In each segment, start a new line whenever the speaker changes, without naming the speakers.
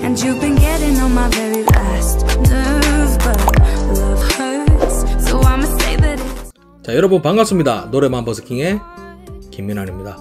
And you've been getting on my very last nerve, but love hurts, so I'ma say that it's...
자, 여러분 반갑습니다. 노래만 버스킹의 김민환입니다.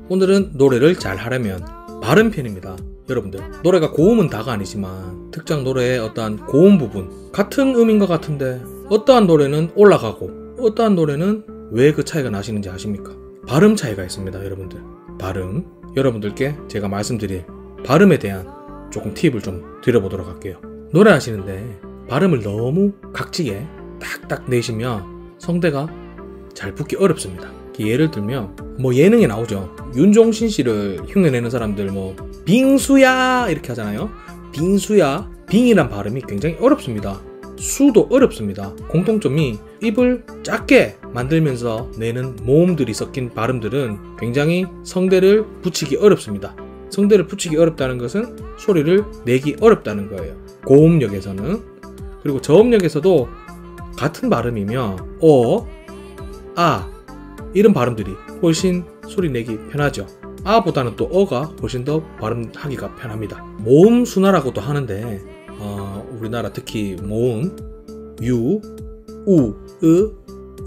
오늘은 노래를 잘 하려면 발음 편입니다. 여러분들, 노래가 고음은 다가 아니지만 특정 노래의 어떠한 고음 부분, 같은 음인 것 같은데 어떠한 노래는 올라가고 어떠한 노래는 왜 그 차이가 나시는지 아십니까? 발음 차이가 있습니다. 여러분들, 발음. 여러분들께 제가 말씀드릴 발음에 대한 조금 팁을 좀 드려보도록 할게요. 노래하시는데 발음을 너무 각지게 딱딱 내시면 성대가 잘 붙기 어렵습니다. 예를 들면 뭐 예능에 나오죠. 윤종신 씨를 흉내내는 사람들 뭐 빙수야 이렇게 하잖아요. 빙수야, 빙이란 발음이 굉장히 어렵습니다. 수도 어렵습니다. 공통점이 입을 작게 만들면서 내는 모음들이 섞인 발음들은 굉장히 성대를 붙이기 어렵습니다. 성대를 붙이기 어렵다는 것은 소리를 내기 어렵다는 거예요. 고음역에서는. 그리고 저음역에서도 같은 발음이면 아 이런 발음들이 훨씬 소리 내기 편하죠. 아보다는 또 어가 훨씬 더 발음하기가 편합니다. 모음 순화라고도 하는데 우리나라 특히 모음 유, 우, 으,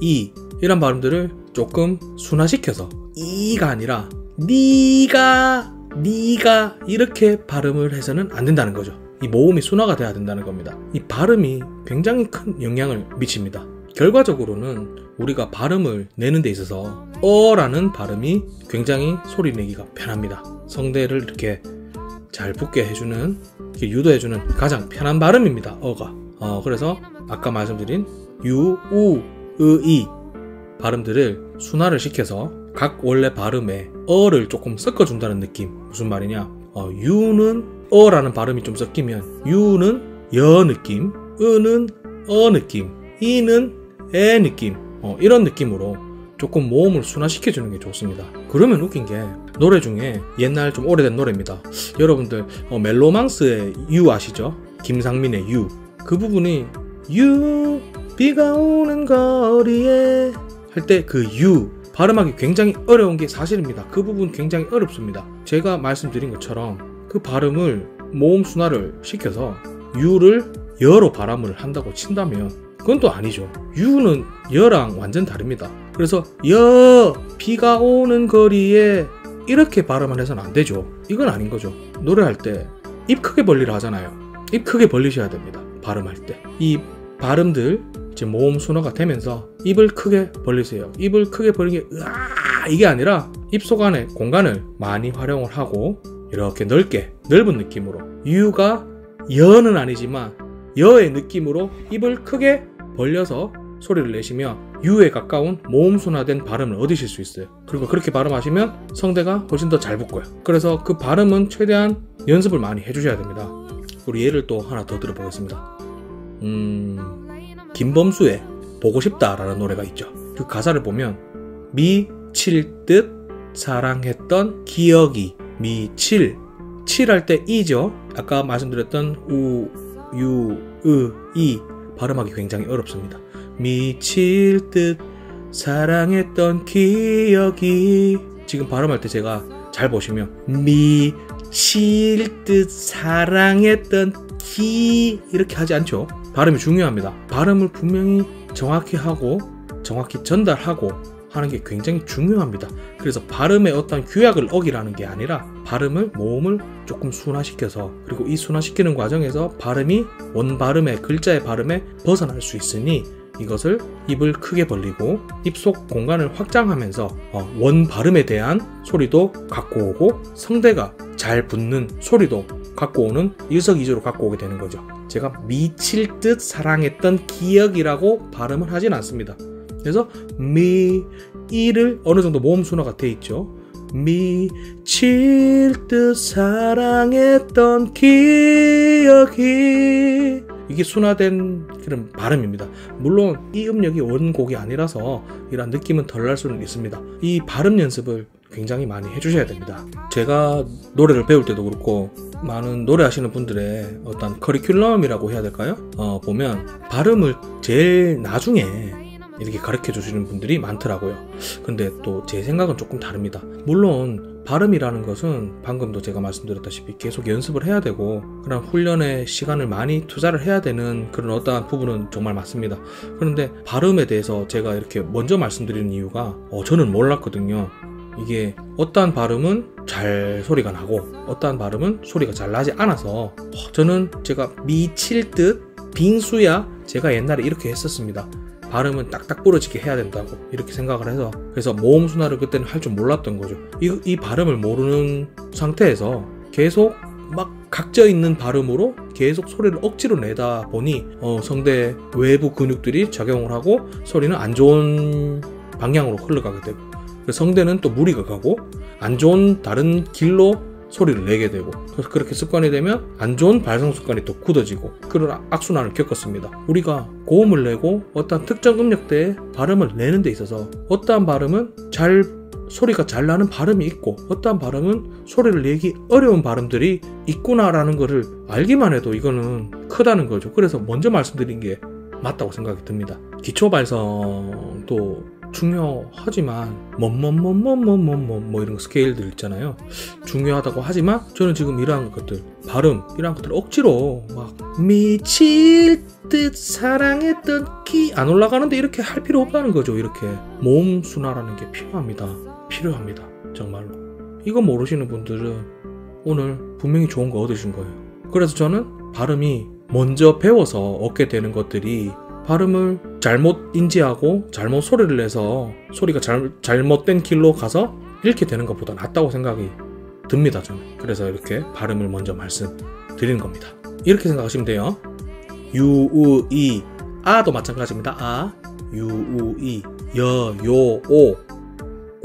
이 이런 발음들을 조금 순화시켜서 이가 아니라 니가 이렇게 발음을 해서는 안 된다는 거죠. 이 모음이 순화가 돼야 된다는 겁니다. 이 발음이 굉장히 큰 영향을 미칩니다. 결과적으로는 우리가 발음을 내는 데 있어서 어라는 발음이 굉장히 소리 내기가 편합니다. 성대를 이렇게 잘 붙게 해주는, 이렇게 유도해주는 가장 편한 발음입니다. 어가. 그래서 아까 말씀드린 유, 우, 으, 이 발음들을 순화를 시켜서 각 원래 발음에 어를 조금 섞어준다는 느낌. 무슨 말이냐? 유는 어라는 발음이 좀 섞이면 유는 여 느낌, 으는 어 느낌, 이는 에 느낌, 이런 느낌으로 조금 모음을 순화시켜주는 게 좋습니다. 그러면 웃긴 게 노래 중에 옛날 좀 오래된 노래입니다. 여러분들 멜로망스의 유 아시죠? 김상민의 유. 그 부분이 유 비가 오는 거리에 할 때 그 유 발음하기 굉장히 어려운 게 사실입니다. 그 부분 굉장히 어렵습니다. 제가 말씀드린 것처럼 그 발음을 모음 순화를 시켜서 유를 여로 발음을 한다고 친다면 그건 또 아니죠. 유는 여랑 완전 다릅니다. 그래서 여 비가 오는 거리에 이렇게 발음을 해서는 안 되죠. 이건 아닌 거죠. 노래할 때 입 크게 벌리라 하잖아요. 입 크게 벌리셔야 됩니다. 발음할 때 이 발음들 이제 모음 순화가 되면서 입을 크게 벌리세요. 입을 크게 벌리는 게 으아 이게 아니라 입속 안에 공간을 많이 활용을 하고 이렇게 넓은 느낌으로 유가 여는 아니지만 여의 느낌으로 입을 크게 벌려서 소리를 내시면 유에 가까운 모음 순화된 발음을 얻으실 수 있어요. 그리고 그렇게 발음하시면 성대가 훨씬 더 잘 붙고요. 그래서 그 발음은 최대한 연습을 많이 해주셔야 됩니다. 우리 예를 또 하나 더 들어보겠습니다. 김범수의 보고 싶다라는 노래가 있죠. 그 가사를 보면 미칠 듯 사랑했던 기억이 미칠 할 때 이죠. 아까 말씀드렸던 우, 유, 으, 이 발음하기 굉장히 어렵습니다. 미칠 듯 사랑했던 기억이 지금 발음할 때 제가 잘 보시면 미칠 듯 사랑했던 기 이렇게 하지 않죠. 발음이 중요합니다. 발음을 분명히 정확히 하고 정확히 전달하고 하는 게 굉장히 중요합니다. 그래서 발음의 어떤 규약을 어기라는 게 아니라 발음을 모음을 조금 순화시켜서 그리고 이 순화시키는 과정에서 발음이 원 발음의 글자의 발음에 벗어날 수 있으니 이것을 입을 크게 벌리고 입속 공간을 확장하면서 원 발음에 대한 소리도 갖고 오고 성대가 잘 붙는 소리도 갖고 오는 일석이조로 갖고 오게 되는 거죠. 제가 미칠 듯 사랑했던 기억이라고 발음을 하진 않습니다. 그래서 이를 어느 정도 모음 순화가 돼 있죠. 미칠 듯 사랑했던 기억이 이게 순화된 그런 발음입니다. 물론 이 음역이 원곡이 아니라서 이런 느낌은 덜 날 수는 있습니다. 이 발음 연습을 굉장히 많이 해주셔야 됩니다. 제가 노래를 배울 때도 그렇고 많은 노래하시는 분들의 어떤 커리큘럼이라고 해야 될까요? 보면 발음을 제일 나중에 이렇게 가르쳐 주시는 분들이 많더라고요. 근데 또 제 생각은 조금 다릅니다. 물론 발음이라는 것은 방금도 제가 말씀드렸다시피 계속 연습을 해야 되고 그런 훈련에 시간을 많이 투자를 해야 되는 그런 어떠한 부분은 정말 맞습니다. 그런데 발음에 대해서 제가 이렇게 먼저 말씀드리는 이유가 저는 몰랐거든요. 이게 어떠한 발음은 잘 소리가 나고 어떠한 발음은 소리가 잘 나지 않아서 저는 제가 미칠 듯 빙수야 제가 옛날에 이렇게 했었습니다. 발음은 딱딱 부러지게 해야 된다고 이렇게 생각을 해서 그래서 모음 순화를 그때는 할 줄 몰랐던 거죠. 이 발음을 모르는 상태에서 계속 막 각져 있는 발음으로 계속 소리를 억지로 내다 보니 성대 외부 근육들이 작용을 하고 소리는 안 좋은 방향으로 흘러가게 되고 성대는 또 무리가 가고 안 좋은 다른 길로 소리를 내게 되고 그래서 그렇게 습관이 되면 안 좋은 발성 습관이 또 굳어지고 그런 악순환을 겪었습니다. 우리가 고음을 내고 어떠한 특정 음역대에 발음을 내는 데 있어서 어떠한 발음은 소리가 잘 나는 발음이 있고 어떠한 발음은 소리를 내기 어려운 발음들이 있구나라는 것을 알기만 해도 이거는 크다는 거죠. 그래서 먼저 말씀드린 게 맞다고 생각이 듭니다. 기초 발성도 중요하지만 뭐 이런 스케일들 있잖아요. 중요하다고 하지만 저는 지금 이러한 것들 발음 이러한 것들 억지로 막 미칠 듯 사랑했던 키 안 올라가는데 이렇게 할 필요 없다는 거죠. 이렇게 모음 순화라는 게 필요합니다. 정말로. 이거 모르시는 분들은 오늘 분명히 좋은 거 얻으신 거예요. 그래서 저는 발음이 먼저 배워서 얻게 되는 것들이 발음을 잘못 인지하고 잘못 소리를 내서 소리가 잘못된 길로 가서 이렇게 되는 것보다 낫다고 생각이 듭니다. 저는. 그래서 이렇게 발음을 먼저 말씀드리는 겁니다. 이렇게 생각하시면 돼요. 유, 우, 이, 아도 마찬가지입니다. 아, 유, 우, 이, 여, 요,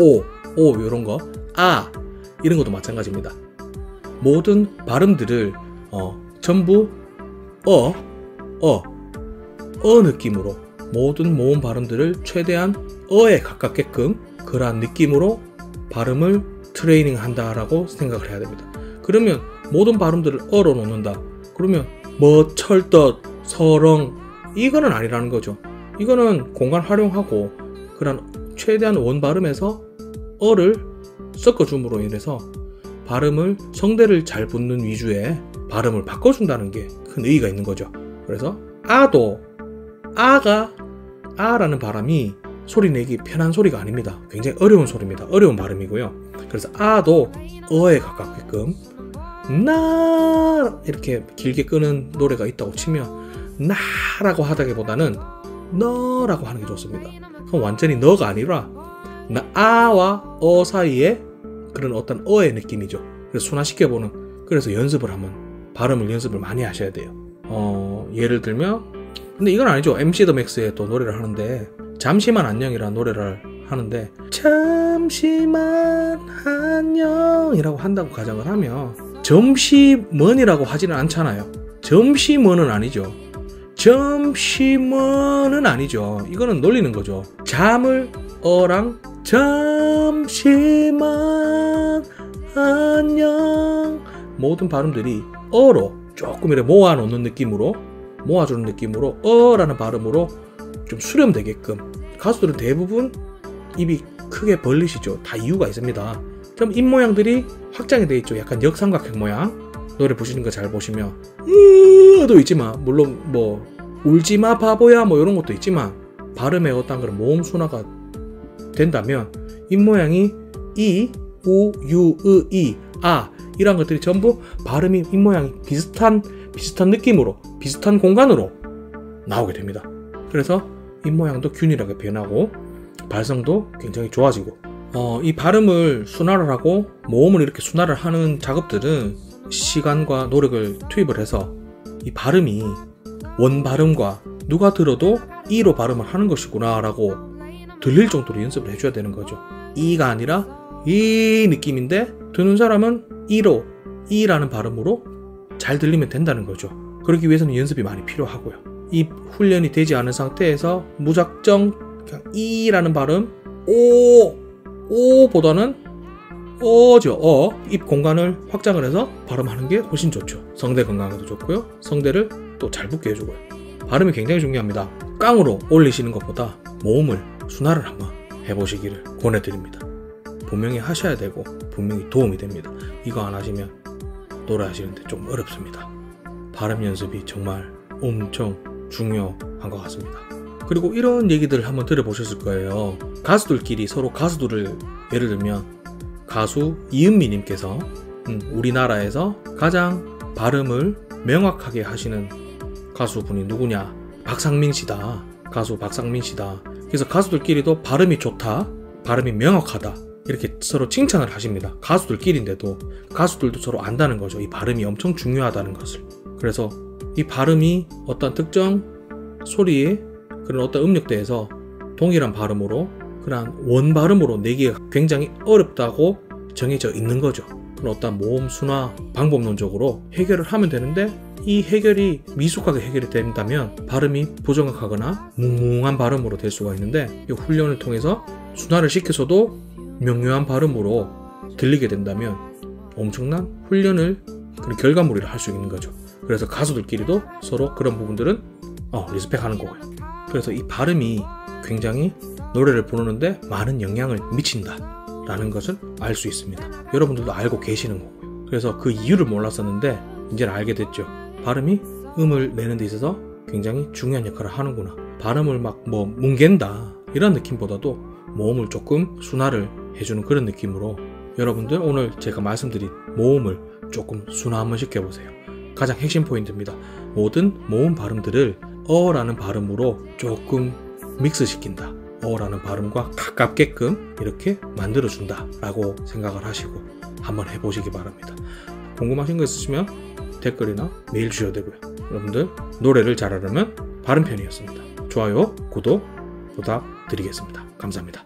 오 이런 거 아 이런 것도 마찬가지입니다. 모든 발음들을 전부 느낌으로 모든 모음 발음들을 최대한 어에 가깝게끔 그러한 느낌으로 발음을 트레이닝 한다라고 생각을 해야 됩니다. 그러면 모든 발음들을 어로 놓는다. 그러면 철떡, 서렁 이거는 아니라는 거죠. 이거는 공간 활용하고 그런 최대한 원 발음에서 어를 섞어줌으로 인해서 발음을 성대를 잘 붙는 위주의 발음을 바꿔준다는 게 큰 의의가 있는 거죠. 그래서 아도 아라는 발음이 소리 내기 편한 소리가 아닙니다. 굉장히 어려운 소리입니다. 어려운 발음이고요. 그래서 아도 어에 가깝게끔 나 이렇게 길게 끄는 노래가 있다고 치면 나라고 하다기보다는 너라고 하는 게 좋습니다. 그럼 완전히 너가 아니라 아와 어 사이에 그런 어떤 어의 느낌이죠. 그래서 순화시켜보는 그래서 발음을 연습을 많이 하셔야 돼요. 예를 들면 근데 이건 아니죠. MC 더 맥스의 또 노래를 하는데 잠시만 안녕이라는 노래를 하는데 잠시만 안녕이라고 한다고 가정을 하면 점심먼이라고 하지는 않잖아요. 점심먼은 아니죠. 이거는 놀리는 거죠. 잠을 어랑 잠시만 안녕 모든 발음들이 어로 조금 이렇게 모아주는 느낌으로 어라는 발음으로 좀 수렴되게끔 가수들은 대부분 입이 크게 벌리시죠. 다 이유가 있습니다. 그럼 입 모양들이 확장이 되어 있죠. 약간 역삼각형 모양. 노래 부시는 거 잘 보시면 도 있지만 물론 뭐 울지마 바보야 뭐 이런 것도 있지만 발음에 어떤 그런 모음 순화가 된다면 입 모양이 이, 우, 유, 으, 이, 아 이런 것들이 전부 발음이 입 모양이 비슷한 느낌으로 비슷한 공간으로 나오게 됩니다. 그래서 입 모양도 균일하게 변하고 발성도 굉장히 좋아지고 이 발음을 순화를 하고 모음을 이렇게 순화를 하는 작업들은 시간과 노력을 투입을 해서 이 발음이 원 발음과 누가 들어도 이로 발음을 하는 것이구나 라고 들릴 정도로 연습을 해줘야 되는 거죠. 이가 아니라 이 느낌인데 듣는 사람은 이라는 발음으로 잘 들리면 된다는 거죠. 그러기 위해서는 연습이 많이 필요하고요. 이 훈련이 되지 않은 상태에서 무작정 그냥 이라는 발음 오보다는 어죠. 입 공간을 확장을 해서 발음하는 게 훨씬 좋죠. 성대 건강에도 좋고요. 성대를 또 잘 붙게 해주고요. 발음이 굉장히 중요합니다. 깡으로 올리시는 것보다 모음을 순화를 한번 해보시기를 권해드립니다. 분명히 하셔야 되고 분명히 도움이 됩니다. 이거 안 하시면 노래 하시는데 좀 어렵습니다. 발음 연습이 정말 엄청 중요한 것 같습니다. 그리고 이런 얘기들 한번 들어보셨을 거예요. 가수들끼리 서로 가수들을 예를 들면 가수 이은미님께서 우리나라에서 가장 발음을 명확하게 하시는 가수분이 누구냐? 박상민씨다. 가수 박상민씨다. 그래서 가수들끼리도 발음이 좋다, 발음이 명확하다 이렇게 서로 칭찬을 하십니다. 가수들끼리인데도 가수들도 서로 안다는 거죠. 이 발음이 엄청 중요하다는 것을. 그래서 이 발음이 어떤 특정 소리의 그런 어떤 음역대에서 동일한 발음으로 그런 원 발음으로 내기가 굉장히 어렵다고 정해져 있는 거죠. 그런 어떤 모음 순화 방법론적으로 해결을 하면 되는데 이 해결이 미숙하게 해결이 된다면 발음이 부정확하거나 뭉뭉한 발음으로 될 수가 있는데 이 훈련을 통해서 순화를 시켜서도 명료한 발음으로 들리게 된다면 엄청난 훈련을 그런 결과물이라 할 수 있는 거죠. 그래서 가수들끼리도 서로 그런 부분들은 리스펙하는 거고요. 그래서 이 발음이 굉장히 노래를 부르는데 많은 영향을 미친다 라는 것을 알 수 있습니다. 여러분들도 알고 계시는 거고요. 그래서 그 이유를 몰랐었는데 이제는 알게 됐죠. 발음이 음을 내는 데 있어서 굉장히 중요한 역할을 하는구나. 발음을 막 뭉갠다 이런 느낌보다도 모음을 조금 순화를 해주는 그런 느낌으로 여러분들 오늘 제가 말씀드린 모음을 조금 순화 한번 시켜보세요. 가장 핵심 포인트입니다. 모든 모음 발음들을 어라는 발음으로 조금 믹스시킨다. 어라는 발음과 가깝게끔 이렇게 만들어준다 라고 생각을 하시고 한번 해보시기 바랍니다. 궁금하신 거 있으시면 댓글이나 메일 주셔도 되고요. 여러분들 노래를 잘하려면 바른 편이었습니다. 좋아요, 구독 부탁드리겠습니다. 감사합니다.